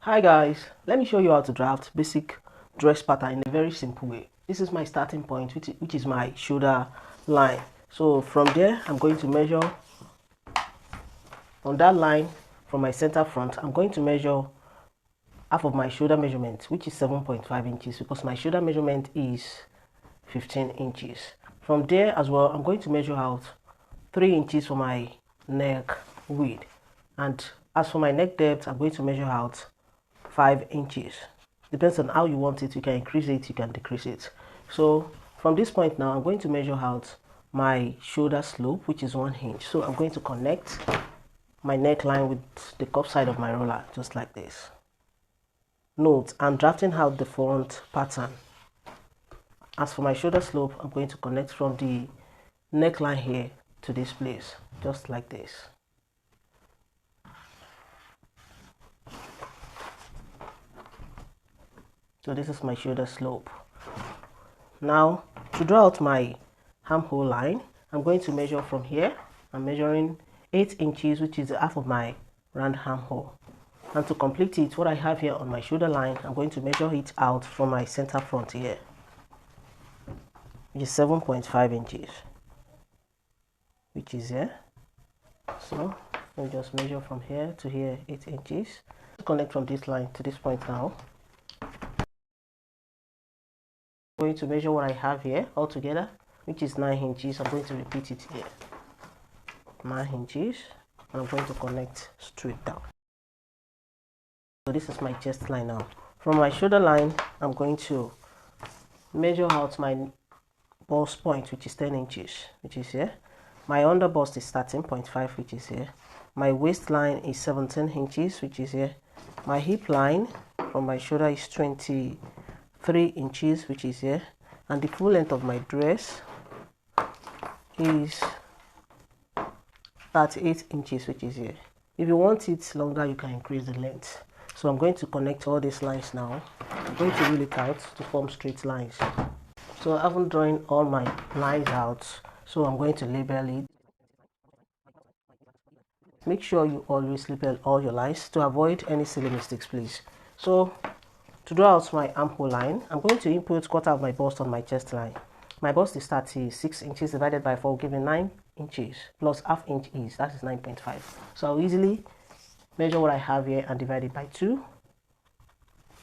Hi guys, let me show you how to draft basic dress pattern in a very simple way. This is my starting point, which is my shoulder line. So from there, I'm going to measure on that line from my center front. I'm going to measure half of my shoulder measurement, which is 7.5 inches, because my shoulder measurement is 15 inches. From there as well, I'm going to measure out 3 inches for my neck width, and as for my neck depth, I'm going to measure out 5 inches. Depends on how you want it. You can increase it, you can decrease it. So from this point now, I'm going to measure out my shoulder slope, which is 1 inch. So I'm going to connect my neckline with the cuff side of my roller, just like this. Note, I'm drafting out the front pattern. As for my shoulder slope, I'm going to connect from the neckline here to this place, just like this. So this is my shoulder slope. Now, to draw out my armhole line, I'm going to measure from here. I'm measuring 8 inches, which is half of my round armhole. And to complete it, what I have here on my shoulder line, I'm going to measure it out from my center front here, which is 7.5 inches, which is here. So we'll just measure from here to here, 8 inches. Connect from this line to this point now. I'm going to measure what I have here altogether, which is 9 inches. I'm going to repeat it here, 9 inches, and I'm going to connect straight down. So this is my chest line now. From my shoulder line, I'm going to measure out my bust point, which is 10 inches, which is here. My under bust is 13.5, which is here. My waistline is 17 inches, which is here. My hip line from my shoulder is 23 inches, which is here. And the full length of my dress is 38 inches, which is here. If you want it longer, you can increase the length. So I'm going to connect all these lines now. I'm going to rule it out to form straight lines. So I haven't drawn all my lines out, so I'm going to label it. Make sure you always label all your lines to avoid any silly mistakes, please. So to draw out my armhole line, I'm going to input quarter of my bust on my chest line. My bust is 36 inches divided by 4, giving 9 inches plus half inch is, that is 9.5. So I'll easily measure what I have here and divide it by 2.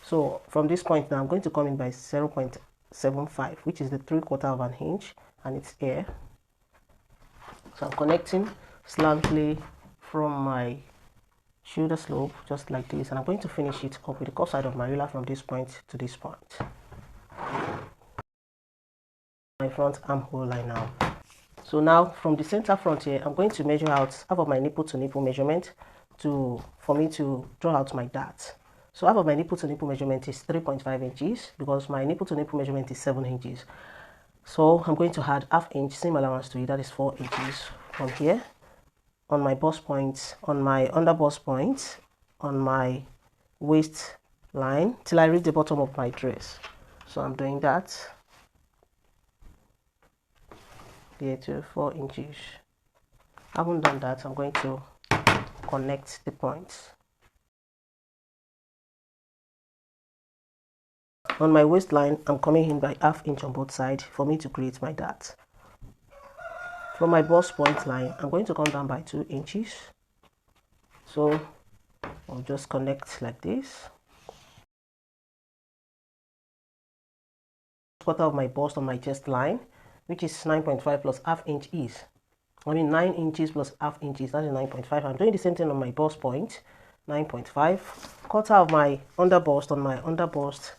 So from this point now, I'm going to come in by 0.75, which is the 3/4 of an inch, and it's here. So I'm connecting slantly from my shoulder slope, just like this, and I'm going to finish it up with the cuff side of my ruler from this point to this point. My front armhole line now. So now from the center front here, I'm going to measure out half of my nipple to nipple measurement for me to draw out my dart. So half of my nipple to nipple measurement is 3.5 inches because my nipple to nipple measurement is 7 inches. So I'm going to add half inch, same allowance to it, that is 4 inches from here on my bust point, on my under bust point, on my waist line till I reach the bottom of my dress. So I'm doing that here to 4 inches. I haven't done that. I'm going to connect the points. On my waistline, I'm coming in by half inch on both sides for me to create my dart. From my bust point line, I'm going to come down by 2 inches. So I'll just connect like this. Quarter of my bust on my chest line, which is 9.5 plus half inch is. 9 inches plus half inches, that is 9.5. I'm doing the same thing on my bust point, 9.5. Quarter of my under bust on my under bust.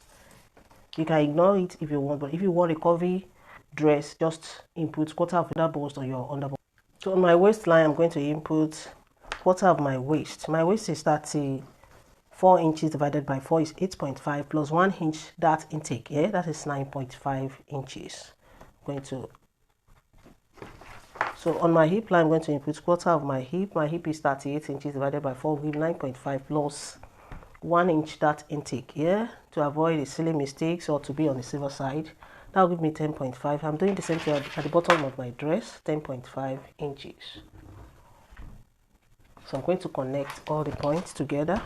You can ignore it if you want, but if you want a curvy dress, just input quarter of under bust on your under bust. So on my waistline, I'm going to input quarter of my waist. My waist is 34 inches divided by 4 is 8.5 plus 1 inch dart intake. Yeah, that is 9.5 inches. I'm going to. So on my hip line, I'm going to input quarter of my hip. My hip is 38 inches divided by 4, give 9.5 plus 1 inch dart intake here to avoid the silly mistakes or to be on the safer side. That will give me 10.5. I'm doing the same thing at the bottom of my dress, 10.5 inches. So I'm going to connect all the points together.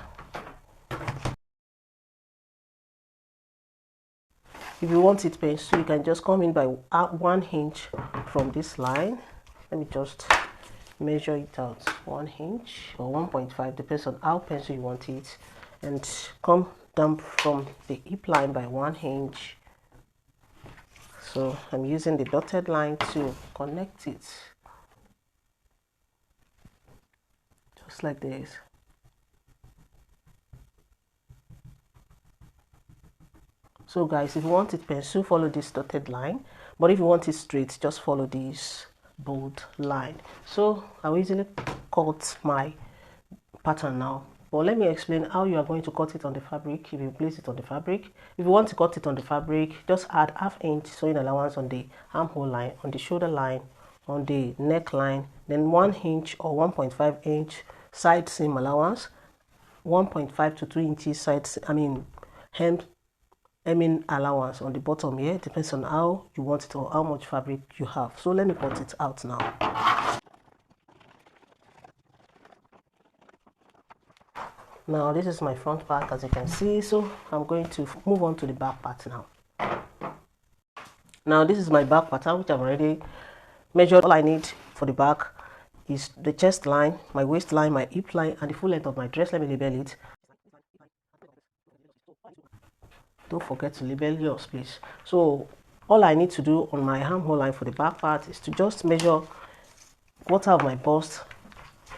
If you want it pencil, you can just come in by 1 inch from this line. Let me just measure it out. 1 inch or 1.5, depends on how pencil you want it, and come down from the hip line by 1 inch. So I'm using the dotted line to connect it, just like this. So guys, if you want it pencil, follow this dotted line, but if you want it straight, just follow this bold line. So I will easily cut my pattern now, but let me explain how you are going to cut it on the fabric. If you place it on the fabric, if you want to cut it on the fabric, just add ½ inch sewing allowance on the armhole line, on the shoulder line, on the neckline, then 1 inch or 1.5 inch side seam allowance, 1.5 to 2 inches side hemming allowance on the bottom here. Depends on how you want it or how much fabric you have. So let me cut it out now. Now this is my front part, as you can see, so I'm going to move on to the back part now. Now this is my back pattern, which I've already measured. All I need for the back is the chest line, my waistline, my hip line, and the full length of my dress. Let me label it. Don't forget to label yours, please. So all I need to do on my armhole line for the back part is to just measure quarter of my bust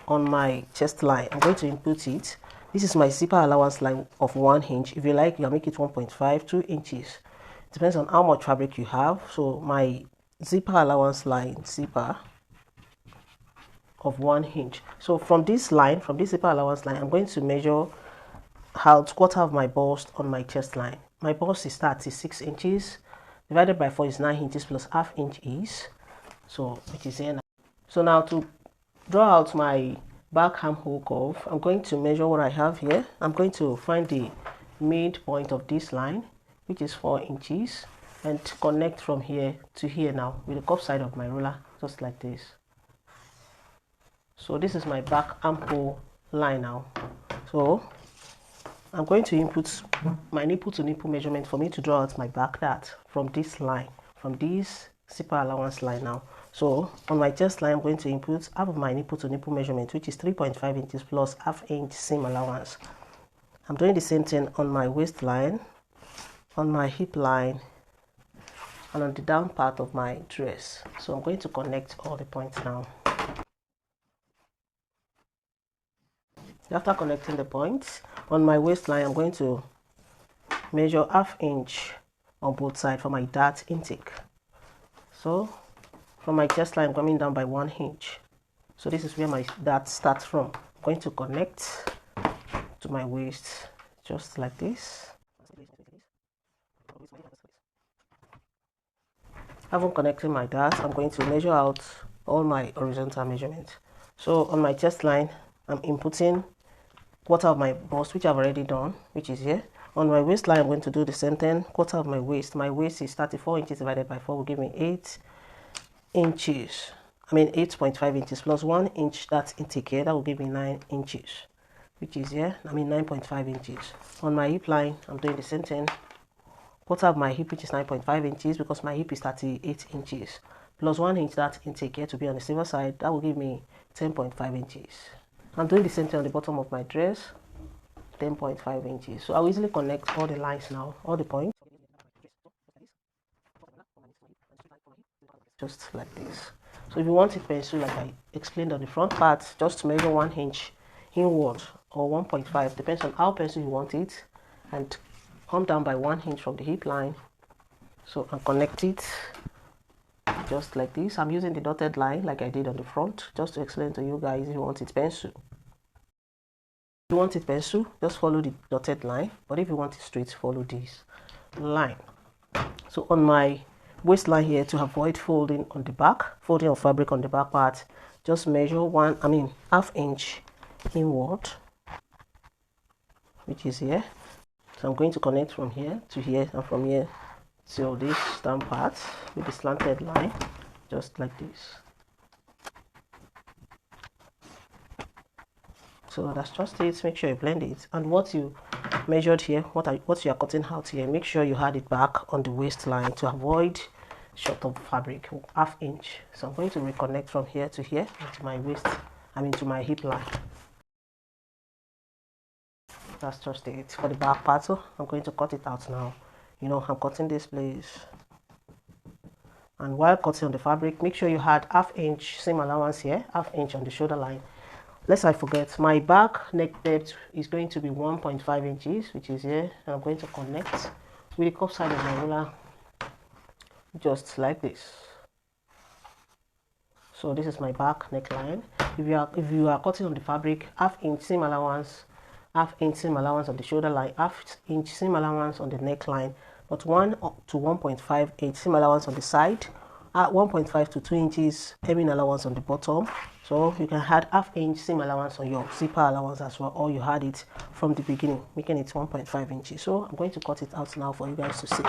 on my chest line. I'm going to input it. This is my zipper allowance line of 1 inch. If you like, you can make it 1.5, 2 inches. Depends on how much fabric you have. So my zipper allowance line, zipper of 1 inch. So from this line, from this zipper allowance line, I'm going to measure out quarter of my bust on my chest line. My bust is 36 inches. Divided by 4 is 9 inches plus ½ inch is, so which is here now. So now to draw out my back armhole curve, I'm going to measure what I have here. I'm going to find the midpoint of this line, which is 4 inches, and connect from here to here now with the curved side of my ruler, just like this. So this is my back armhole line now. So I'm going to input my nipple to nipple measurement for me to draw out my back dart from this line, from this zipper allowance line now. So on my chest line, I'm going to input half of my nipple to nipple measurement, which is 3.5 inches plus ½ inch seam allowance. I'm doing the same thing on my waistline, on my hip line, and on the down part of my dress. So I'm going to connect all the points now. After connecting the points, on my waistline, I'm going to measure ½ inch on both sides for my dart intake. So from my chest line, I'm coming down by 1 inch. So this is where my dart starts from. I'm going to connect to my waist, just like this. Having connected my dart, I'm going to measure out all my horizontal measurements. So on my chest line, I'm inputting quarter of my bust, which I've already done, which is here. On my waistline, I'm going to do the same thing. Quarter of my waist. My waist is 34 inches divided by 4 will give me 8 inches. 8.5 inches plus 1 inch dart intake here. That will give me 9 inches, which is here. 9.5 inches. On my hip line, I'm doing the same thing. Quarter of my hip, which is 9.5 inches, because my hip is 38 inches, plus 1 inch dart intake here to be on the silver side. That will give me 10.5 inches. I'm doing the same thing on the bottom of my dress, 10.5 inches. So I'll easily connect all the lines now, all the points, just like this. So if you want it pencil, like I explained on the front part, just measure 1 inch inward or 1.5, depends on how pencil you want it, and come down by 1 inch from the hip line. So I'll connect it just like this. I'm using the dotted line like I did on the front, just to explain to you guys if you want it pencil. If you want it pencil, just follow the dotted line, but if you want it straight, follow this line. So on my waistline here, to avoid folding on the back, folding of fabric on the back part, just measure ½ inch inward, which is here. So I'm going to connect from here to here, and from here to this down part with the slanted line, just like this. So that's just it. Make sure you blend it, and what you measured here, what you are cutting out here, make sure you had it back on the waistline to avoid short of fabric, ½ inch. So I'm going to reconnect from here to here to my waist, to my hip line. That's just it for the back part. So I'm going to cut it out now. I'm cutting this place, and while cutting on the fabric, make sure you had ½ inch seam allowance here, ½ inch on the shoulder line. Lest I forget, my back neck depth is going to be 1.5 inches, which is here, and I'm going to connect with the cuff side of my ruler just like this. So this is my back neckline. If you are cutting on the fabric, ½ inch seam allowance, ½ inch seam allowance on the shoulder line, ½ inch seam allowance on the neckline, but 1 to 1.5 inch seam allowance on the side, 1.5 to 2 inches hemming allowance on the bottom. So you can add ½ inch seam allowance on your zipper allowance as well, or you had it from the beginning, making it 1.5 inches. So I'm going to cut it out now for you guys to see.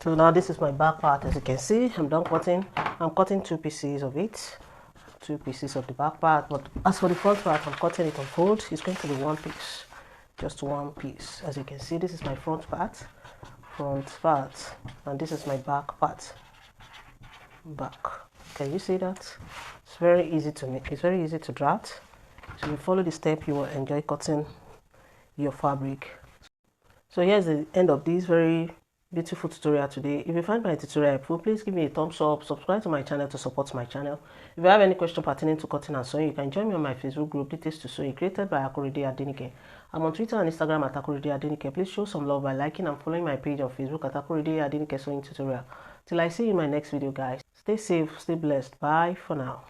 So now this is my back part. As you can see, I'm done cutting. I'm cutting 2 pieces of it, 2 pieces of the back part. But as for the front part, I'm cutting it on fold. It's going to be 1 piece, just 1 piece. As you can see, this is my front part, and this is my back part, back. Can you see that? It's very easy to make. It's very easy to draft. So if you follow the step, you will enjoy cutting your fabric. So here's the end of this very beautiful tutorial today. If you find my tutorial helpful, please give me a thumbs up, subscribe to my channel to support my channel. If you have any question pertaining to cutting and sewing, you can join me on my Facebook group, Details to Sewing, created by Akorede Adenike. I'm on Twitter and Instagram at Akorede Adenike. Please show some love by liking and following my page on Facebook at Akorede Adenike Sewing Tutorial. Till I see you in my next video, guys. Stay safe, stay blessed. Bye for now.